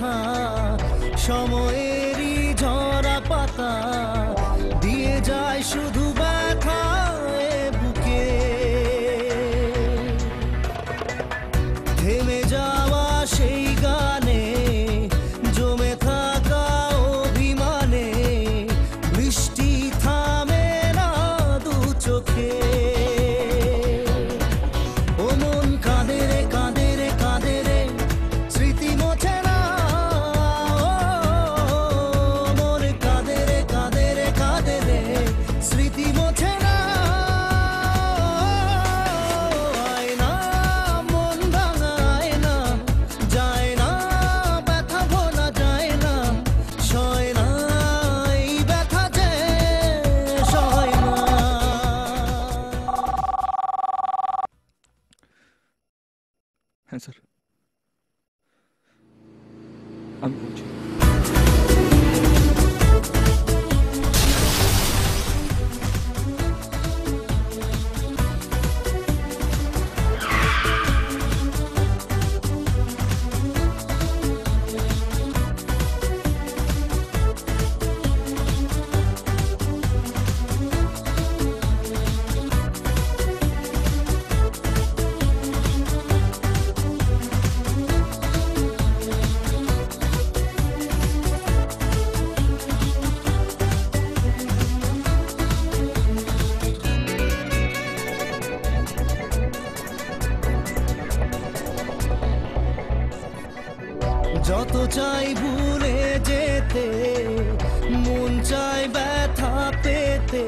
কথা সময়েরই ঝরা পাতা দিয়ে যায় শুধু ব্যথা এ বুকে থেমে যাওয়া সেই গানে জমে থাকা অভিমানে বৃষ্টি থামে না দু চোখে ও মন কাঁদে রে কাঁদে রে কাঁদে রে স্মৃতি মোছে না ও মন কাঁদে রে কাঁদে রে কাঁদে রে স্মৃতি মোছে না আয় না মন ভাঙায় না যায় না ব্যথা ভোলা যায় না সয় না এই ব্যথা যে সয় না। হ্যাঁ স্যার, আমি বলছি। যত চাই ভুলে যেতে মন চাই ব্যথা পেতে